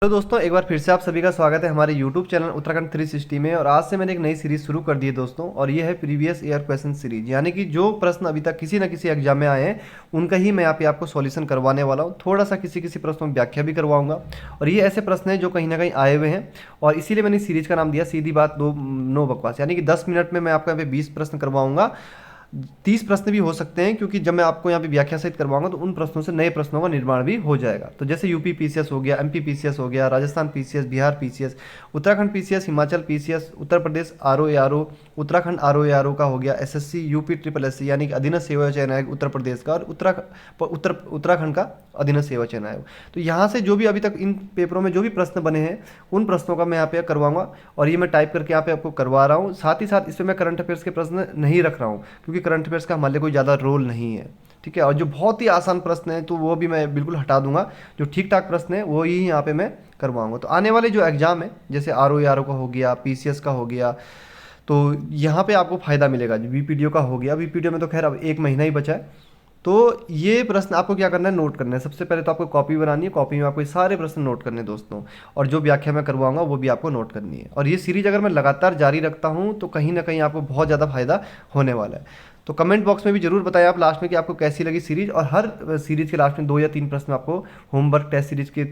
तो दोस्तों एक बार फिर से आप सभी का स्वागत है हमारे YouTube चैनल उत्तराखंड 360 में। और आज से मैंने एक नई सीरीज शुरू कर दी है दोस्तों, और ये है प्रीवियस ईयर क्वेश्चन सीरीज। यानी कि जो प्रश्न अभी तक किसी न किसी एग्जाम में आए हैं उनका ही मैं यहाँ पे आपको सॉल्यूशन करवाने वाला हूँ। थोड़ा सा किसी किसी प्रश्नों में व्याख्या भी करवाऊंगा, और ये ऐसे प्रश्न हैं जो कहीं ना कहीं आए हुए हैं, और इसीलिए मैंने सीरीज का नाम दिया सीधी बात दो नो बकवास। यानी कि 10 मिनट में मैं आपको यहाँ पे 20 प्रश्न करवाऊंगा। 30 प्रश्न भी हो सकते हैं, क्योंकि जब मैं आपको यहाँ पे व्याख्या सहित करवाऊंगा तो उन प्रश्नों से नए प्रश्नों का निर्माण भी हो जाएगा। तो जैसे यूपी पीसीएस हो गया, एमपी पीसीएस हो गया, Rajasthan PCS, Bihar PCS, Uttarakhand PCS, Himachal PCS, Uttar Pradesh RO ARO, Uttarakhand RO ARO का हो गया, एसएससी, यूपी ट्रिपल एससी यानी कि अधीनस्थ सेवा चयन आयोग उत्तर प्रदेश का, और उत्तराखंड का अधीनस्थ सेवा चयन आयोग। तो यहाँ से जो भी अभी तक इन पेपरों में जो भी प्रश्न बने हैं उन प्रश्नों का मैं यहाँ पे करवाऊंगा, और ये मैं टाइप करके यहाँ पे आपको करवा रहा हूँ। साथ ही साथ इसमें मैं करंट अफेयर्स के प्रश्न नहीं रख रहा हूँ, क्योंकि करंट अफेयर्स का हमारे लिए कोई ज़्यादा रोल नहीं है। ठीक है, और जो बहुत ही आसान प्रश्न है तो वो भी मैं बिल्कुल हटा दूंगा। जो ठीक ठाक प्रश्न है वो ही यहाँ पे मैं करवाऊंगा। तो आने वाले जो एग्जाम है, जैसे आरओ आरओ का हो गया, पीसीएस का हो गया, तो यहाँ पे आपको फायदा मिलेगा। जो वीपीडीओ का हो गया, वीपीडीओ में तो खैर अब एक महीना ही बचा है। तो ये प्रश्न आपको क्या करना है, नोट करना है। सबसे पहले तो आपको कॉपी बनानी है, कॉपी में आपको ये सारे प्रश्न नोट करने हैं दोस्तों, और जो व्याख्या मैं करवाऊंगा वो भी आपको नोट करनी है। और ये सीरीज अगर मैं लगातार जारी रखता हूँ तो कहीं ना कहीं आपको बहुत ज़्यादा फायदा होने वाला है। तो कमेंट बॉक्स में भी जरूर बताएं आप लास्ट में कि आपको कैसी लगी सीरीज। और हर सीरीज के लास्ट में 2 या 3 प्रश्न आपको होमवर्क टेस्ट सीरीज के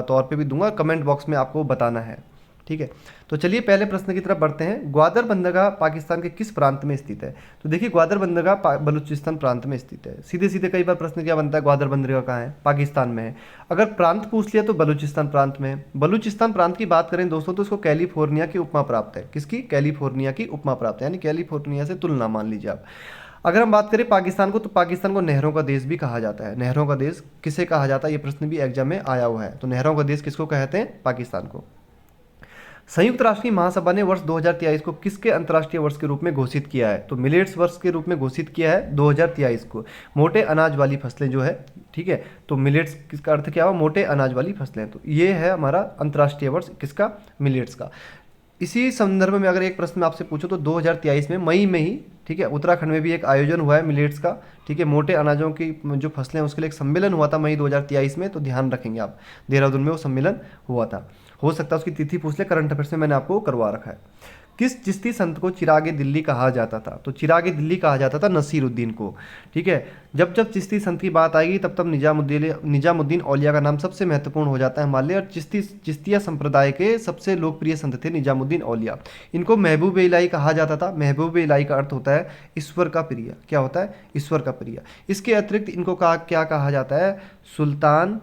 तौर पे भी दूंगा, कमेंट बॉक्स में आपको बताना है। ठीक है, तो चलिए पहले प्रश्न की तरफ बढ़ते हैं। ग्वादर बंदरगाह पाकिस्तान के किस प्रांत में स्थित है? तो देखिए, ग्वादर बंदरगाह बलूचिस्तान प्रांत में स्थित है। सीधे सीधे कई बार प्रश्न क्या बनता है, ग्वादर बंदरगाह कहाँ है? पाकिस्तान में है। अगर प्रांत पूछ लिया तो बलूचिस्तान प्रांत में है। बलूचिस्तान प्रांत की बात करें दोस्तों तो इसको कैलिफोर्निया की उपमा प्राप्त है। किसकी? कैलिफोर्निया की उपमा प्राप्त है, यानी कैलिफोर्निया से तुलना मान लीजिए आप। अगर हम बात करें पाकिस्तान को, तो पाकिस्तान को नहरों का देश भी कहा जाता है। नहरों का देश किसे कहा जाता है, ये प्रश्न भी एग्जाम में आया हुआ है। तो नहरों का देश किसको कहते हैं? पाकिस्तान को। संयुक्त राष्ट्र महासभा ने वर्ष 2023 को किसके अंतर्राष्ट्रीय वर्ष के रूप में घोषित किया है? तो मिलेट्स वर्ष के रूप में घोषित किया है 2023 को। मोटे अनाज वाली फसलें जो है, ठीक है, तो मिलेट्स किसका अर्थ क्या हुआ? मोटे अनाज वाली फसलें। तो ये है हमारा अंतर्राष्ट्रीय वर्ष किसका? मिलेट्स का। इसी संदर्भ में अगर एक प्रश्न मैं आपसे पूछूं तो 2023 में मई में ही, ठीक है, उत्तराखंड में भी एक आयोजन हुआ है मिलेट्स का। ठीक है, मोटे अनाजों की जो फसलें हैं उसके लिए एक सम्मेलन हुआ था मई 2023 में। तो ध्यान रखेंगे आप, देहरादून में वो सम्मेलन हुआ था। हो सकता है उसकी तिथि पूछ ले, करंट अफेयर्स में मैंने आपको करवा रखा है। किस चिश्ती संत को चिरागे दिल्ली कहा जाता था? तो चिरागे दिल्ली कहा जाता था नसीरुद्दीन को। ठीक है, जब जब चिश्ती संत की बात आएगी तब तब निजामुद्दीन औलिया का नाम सबसे महत्वपूर्ण हो जाता है हमारे लिए। और चिश्तिया संप्रदाय के सबसे लोकप्रिय संत थे निजामुद्दीन औलिया। इनको महबूब इलाही कहा जाता था। महबूब इलाही का अर्थ होता है ईश्वर का प्रिय। क्या होता है? ईश्वर का प्रिय। इसके अतिरिक्त इनको क्या कहा जाता है? सुल्तान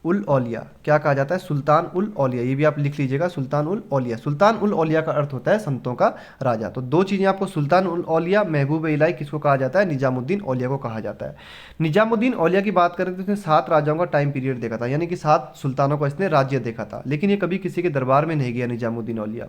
उल औलिया। क्या कहा जाता है? सुल्तान उल औलिया। ये भी आप लिख लीजिएगा, सुल्तान उल औलिया। सुल्तान उल औलिया का अर्थ होता है संतों का राजा। तो दो चीज़ें आपको, सुल्तान उल औलिया, महबूब इलाही किसको कहा जाता है? निजामुद्दीन औलिया को कहा जाता है। निजामुद्दीन औलिया की बात करें तो इसने 7 राजाओं का टाइम पीरियड देखा था, यानी कि 7 सुल्तानों का इसने राज्य देखा था। लेकिन ये कभी किसी के दरबार में नहीं गया निजामुद्दीन औलिया।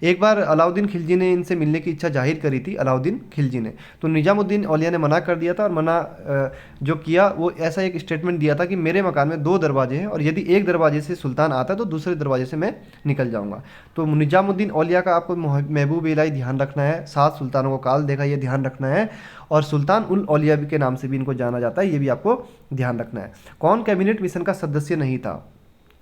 एक बार अलाउद्दीन खिलजी ने इनसे मिलने की इच्छा जाहिर करी थी, अलाउद्दीन खिलजी ने। तो निजामुद्दीन औलिया ने मना कर दिया था, और मना जो किया वो ऐसा एक स्टेटमेंट दिया था कि मेरे मकान में 2 दरवाजे हैं, और यदि एक दरवाजे से सुल्तान आता है तो दूसरे दरवाजे से मैं निकल जाऊंगा। तो निजामुद्दीन औलिया का आपको महबूब इलाही ध्यान रखना है। 7 सुल्तानों को काल देखा, ये ध्यान रखना है। और सुल्तान उल औलिया के नाम से भी इनको जाना जाता है, ये भी आपको ध्यान रखना है। कौन कैबिनेट मिशन का सदस्य नहीं था?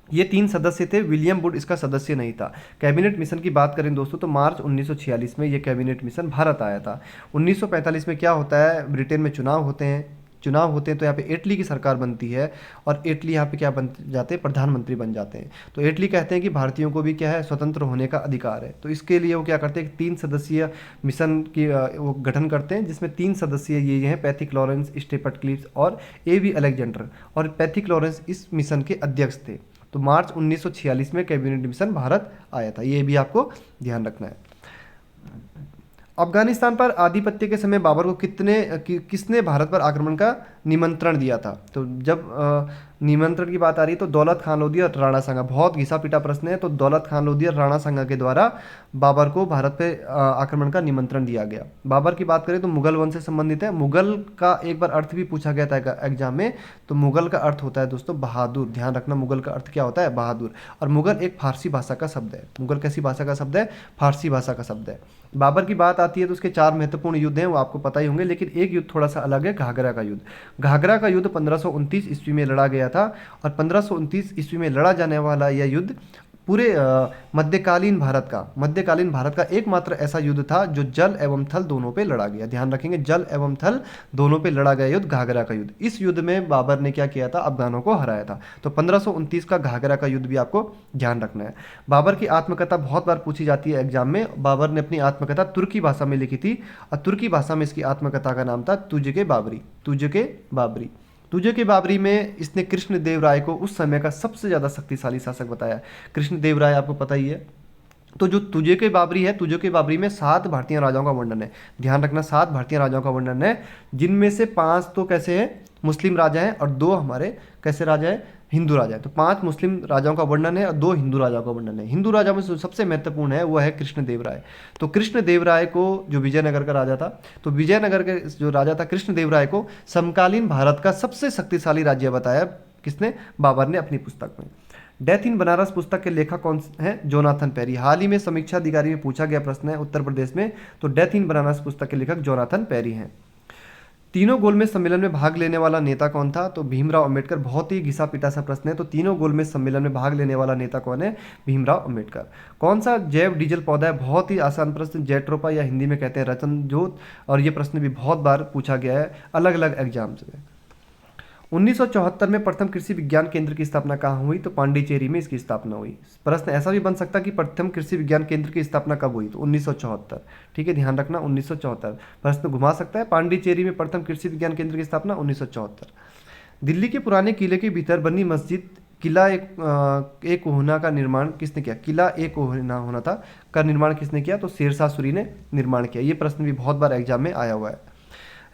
ये 3 सदस्य थे, विलियम वुड इसका सदस्य नहीं था। कैबिनेट मिशन की बात करें दोस्तों तो मार्च 1946 में ये कैबिनेट मिशन भारत आया था। 1945 में क्या होता है, ब्रिटेन में चुनाव होते हैं तो यहाँ पे इटली की सरकार बनती है, और इटली यहाँ पे क्या बन जाते हैं? प्रधानमंत्री बन जाते हैं। तो इटली कहते हैं कि भारतीयों को भी क्या है, स्वतंत्र होने का अधिकार है। तो इसके लिए वो क्या करते हैं, 3 सदस्यीय मिशन की वो गठन करते हैं, जिसमें 3 सदस्य ये हैं, पैथिक लॉरेंस, स्टेपर्ट क्लिप्स और A.V. अलेक्जेंडर। और पैथिक लॉरेंस इस मिशन के अध्यक्ष थे। तो मार्च 1946 में कैबिनेट मिशन भारत आया था, ये भी आपको ध्यान रखना है। अफगानिस्तान पर आधिपत्य के समय बाबर को किसने भारत पर आक्रमण का निमंत्रण दिया था? तो जब निमंत्रण की बात आ रही है तो दौलत खान लोधी और राणा सांगा। बहुत घिसा पिटा प्रश्न है। तो दौलत खान लोधी और राणा सांगा के द्वारा बाबर को भारत पे आक्रमण का निमंत्रण दिया गया। बाबर की बात करें तो मुगल वंश से संबंधित है। मुगल का एक बार अर्थ भी पूछा गया था एग्जाम में। तो मुगल का अर्थ होता है दोस्तों बहादुर। ध्यान रखना, मुगल का अर्थ क्या होता है? बहादुर। और मुगल एक फारसी भाषा का शब्द है। मुगल कैसी भाषा का शब्द है? फारसी भाषा का शब्द है। बाबर की बात आती है तो उसके 4 महत्वपूर्ण युद्ध हैं, वो आपको पता ही होंगे। लेकिन एक युद्ध थोड़ा सा अलग है, घाघरा का युद्ध। घाघरा का युद्ध 1529 ईस्वी में लड़ा गया गया था। और 1529 ईस्वी में लड़ा जाने वाला यह युद्ध पूरे मध्यकालीन भारत का एकमात्र ऐसा युद्ध था जो जल एवं थल दोनों पे लड़ा गया। ध्यान रखेंगे, जल एवं थल दोनों पे लड़ा गया युद्ध, घाघरा का युद्ध। इस युद्ध में बाबर ने क्या किया था, अफगानों को हराया था। तो 1529 का घाघरा का युद्ध भी आपको ध्यान रखना है। बाबर की आत्मकथा बहुत बार पूछी जाती है एग्जाम में। बाबर ने अपनी आत्मकथा तुर्की भाषा में लिखी थी और तुर्की भाषा में इसकी आत्मकथा का नाम था तुझ के बाबरी। तुझे के बाबरी में इसने कृष्ण देव राय को उस समय का सबसे ज़्यादा शक्तिशाली शासक बताया। कृष्ण देव राय आपको पता ही है। तो जो तुझे के बाबरी है, तुझे के बाबरी में 7 भारतीय राजाओं का वर्णन है। ध्यान रखना, 7 भारतीय राजाओं का वर्णन है, जिनमें से 5 तो कैसे हैं, मुस्लिम राजा हैं, और 2 हमारे कैसे राजा हैं, हिंदू राजा है। तो 5 मुस्लिम राजाओं का वर्णन है और 2 हिंदू राजाओं का वर्णन है। हिंदू राजा में सबसे महत्वपूर्ण है वो है कृष्ण देव राय। तो कृष्ण देव राय को, जो विजयनगर का राजा था, तो विजयनगर के जो राजा था कृष्ण देव राय को समकालीन भारत का सबसे शक्तिशाली राज्य बताया किसने, बाबर ने अपनी पुस्तक में। डेथ इन बनारस पुस्तक के लेखक कौन है, जोनाथन पेरी। हाल ही में समीक्षा अधिकारी में पूछा गया प्रश्न है उत्तर प्रदेश में। तो डेथ इन बनारस पुस्तक के लेखक जोनाथन पेरी हैं। तीनों गोलमेज सम्मेलन में भाग लेने वाला नेता कौन था, तो भीमराव अंबेडकर। बहुत ही घिसा पिटा सा प्रश्न है। तो तीनों गोलमेज सम्मेलन में भाग लेने वाला नेता कौन है, भीमराव अंबेडकर। कौन सा जैव डीजल पौधा है, बहुत ही आसान प्रश्न, जेट्रोपा या हिंदी में कहते हैं रतन जोत। और ये प्रश्न भी बहुत बार पूछा गया है अलग अलग एग्जाम्स में। 1974 में प्रथम कृषि विज्ञान केंद्र की स्थापना कहाँ हुई, तो पांडिचेरी में इसकी स्थापना हुई। प्रश्न ऐसा भी बन सकता कि प्रथम कृषि विज्ञान केंद्र की स्थापना कब हुई, तो 1974। ठीक है, ध्यान रखना 1974। प्रश्न घुमा सकता है, पांडिचेरी में प्रथम कृषि विज्ञान केंद्र की स्थापना 1974। दिल्ली के पुराने किले के भीतर बनी मस्जिद किला एक होना का निर्माण किसने किया, किला एक होना था का निर्माण किसने किया, तो शेरशाह सूरी ने निर्माण किया। ये प्रश्न भी बहुत बार एग्जाम में आया हुआ है।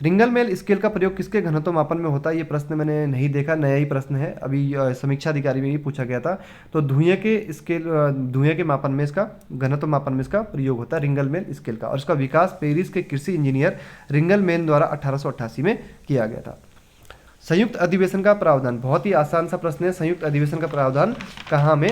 रिंगल मेल स्केल का प्रयोग किसके घनत्व मापन में होता है, ये प्रश्न मैंने नहीं देखा, नया ही प्रश्न है, अभी समीक्षा अधिकारी में ही पूछा गया था। तो धुएं के मापन में इसका घनत्व मापन में इसका प्रयोग होता है रिंगल मेल स्केल का। और इसका विकास पेरिस के कृषि इंजीनियर रिंगल मेल द्वारा 1888 में किया गया था। संयुक्त अधिवेशन का प्रावधान, बहुत ही आसान सा प्रश्न है। संयुक्त अधिवेशन का प्रावधान कहाँ में,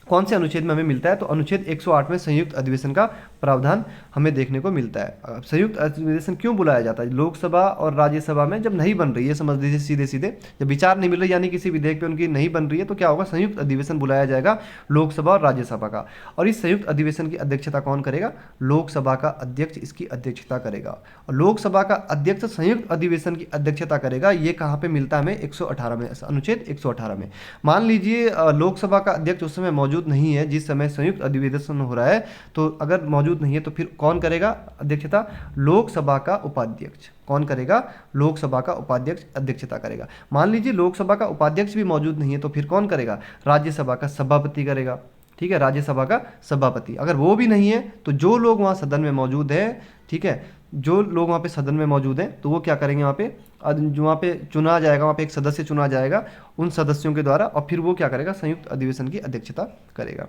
कौन से अनुच्छेद में हमें मिलता है, तो अनुच्छेद 108 में संयुक्त अधिवेशन का प्रावधान हमें देखने को मिलता है। संयुक्त अधिवेशन क्यों बुलाया जाता है, लोकसभा और राज्यसभा में जब नहीं बन रही है, समझ लीजिए सीधे सीधे जब विचार नहीं मिल रही, यानी किसी विधेयक पे उनकी नहीं बन रही है, तो क्या होगा, संयुक्त अधिवेशन बुलाया जाएगा लोकसभा और राज्यसभा का। और इस संयुक्त अधिवेशन की अध्यक्षता कौन करेगा, लोकसभा का अध्यक्ष इसकी अध्यक्षता करेगा। और लोकसभा का अध्यक्ष संयुक्त अधिवेशन की अध्यक्षता करेगा। ये कहाँ पे मिलता है हमें, 118 में, अनुच्छेद 118 में। मान लीजिए लोकसभा का अध्यक्ष उस समय मौजूद नहीं है जिस समय संयुक्त अधिवेशन हो रहा है, तो अगर मौजूद नहीं है तो फिर कौन करेगा अध्यक्षता, लोकसभा का उपाध्यक्ष। कौन करेगा, लोकसभा का उपाध्यक्ष अध्यक्षता करेगा। मान लीजिए लोकसभा का उपाध्यक्ष भी मौजूद नहीं है तो फिर कौन करेगा, राज्यसभा का सभापति करेगा। ठीक है, राज्यसभा का सभापति। अगर वो भी नहीं है तो जो लोग वहाँ सदन में मौजूद हैं, ठीक है, जो लोग वहाँ पे सदन में मौजूद हैं, तो वो क्या करेंगे, वहाँ पे जो वहाँ पे चुना जाएगा, वहाँ पे एक सदस्य चुना जाएगा उन सदस्यों के द्वारा, और फिर वो क्या करेगा, संयुक्त अधिवेशन की अध्यक्षता करेगा।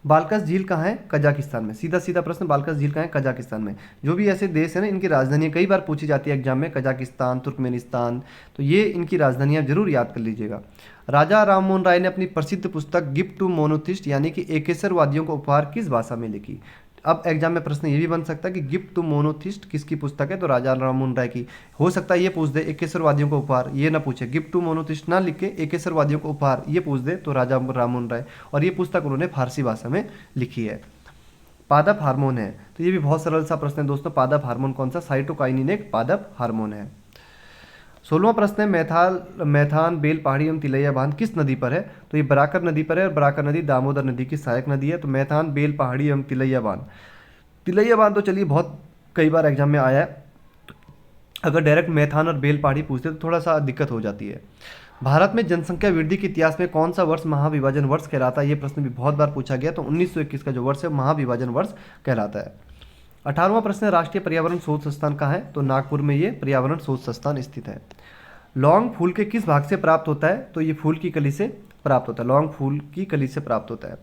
बाल्कस झील कहाँ है, कजाकिस्तान में। सीधा सीधा प्रश्न, बाल्कस झील कहाँ है, कजाकिस्तान में। जो भी ऐसे देश है ना, इनकी राजधानियाँ कई बार पूछी जाती है एग्जाम में, कजाकिस्तान, तुर्कमेनिस्तान, तो ये इनकी राजधानियाँ जरूर याद कर लीजिएगा। राजा राम मोहन राय ने अपनी प्रसिद्ध पुस्तक गिफ्ट टू मोनोथिस्ट यानी कि एकेश्वरवादियों को उपहार किस भाषा में लिखी। अब एग्जाम में प्रश्न ये भी बन सकता है कि गिफ्ट टू मोनोथिस्ट किसकी पुस्तक है, तो राजा राम मोहन राय की। हो सकता है ये पूछ दे एकेश्वरवादियों को उपहार, ये ना पूछे, गिफ्ट टू मोनोथिस्ट ना लिख के एकेश्वरवादियों को उपहार ये पूछ दे, तो राजा राम मोहन राय। और ये पुस्तक उन्होंने फारसी भाषा में लिखी है। पादप हार्मोन है, तो ये भी बहुत सरल सा प्रश्न है दोस्तों। पादप हार्मोन कौन सा, साइटोकाइनिन एक पादप हार्मोन है। 16वां प्रश्न है, मैथान बेल पहाड़ी एवं तिलैया बांध किस नदी पर है, तो ये बराकर नदी पर है। और बराकर नदी दामोदर नदी की सहायक नदी है। तो मैथान बेल पहाड़ी एवं तिलैया बांध तो चलिए बहुत कई बार एग्जाम में आया है। अगर डायरेक्ट मैथान और बेल पहाड़ी पूछते तो थोड़ा सा दिक्कत हो जाती है। भारत में जनसंख्या वृद्धि के इतिहास में कौन सा वर्ष महाविभाजन वर्ष कहलाता है, ये प्रश्न भी बहुत बार पूछा गया। तो 1921 का जो वर्ष है महाविभाजन वर्ष कहलाता है। 18वां प्रश्न है, राष्ट्रीय पर्यावरण शोध संस्थान कहाँ है, तो नागपुर में ये पर्यावरण शोध संस्थान स्थित है। लौंग फूल के किस भाग से प्राप्त होता है, तो ये फूल की कली से प्राप्त होता है, लौंग फूल की कली से प्राप्त होता है।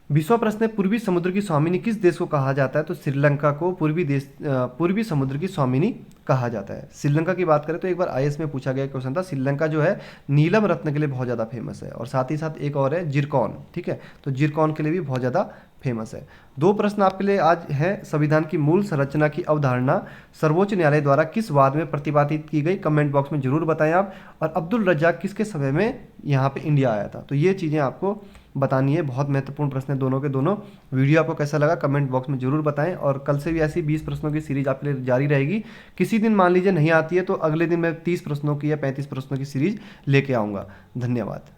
20वां प्रश्न है, पूर्वी समुद्र की स्वामिनी किस देश को कहा जाता है, तो श्रीलंका को पूर्वी समुद्र की स्वामिनी कहा जाता है। श्रीलंका की बात करें तो एक बार आईएएस में पूछा गया क्वेश्चन था। श्रीलंका जो है नीलम रत्न के लिए बहुत ज़्यादा फेमस है, और साथ ही साथ एक और है जिरकॉन। ठीक है, तो जिरकॉन के लिए भी बहुत ज़्यादा फेमस है। 2 प्रश्न आपके लिए आज है, संविधान की मूल संरचना की अवधारणा सर्वोच्च न्यायालय द्वारा किस वाद में प्रतिपादित की गई, कमेंट बॉक्स में जरूर बताएं आप। और अब्दुल रज्जाक किसके समय में यहाँ पे इंडिया आया था, तो ये चीज़ें आपको बतानी है। बहुत महत्वपूर्ण प्रश्न है दोनों के दोनों। वीडियो आपको कैसा लगा कमेंट बॉक्स में जरूर बताएं, और कल से भी ऐसी 20 प्रश्नों की सीरीज आपके लिए जारी रहेगी। किसी दिन मान लीजिए नहीं आती है तो अगले दिन मैं 30 प्रश्नों की या 35 प्रश्नों की सीरीज लेके आऊँगा। धन्यवाद।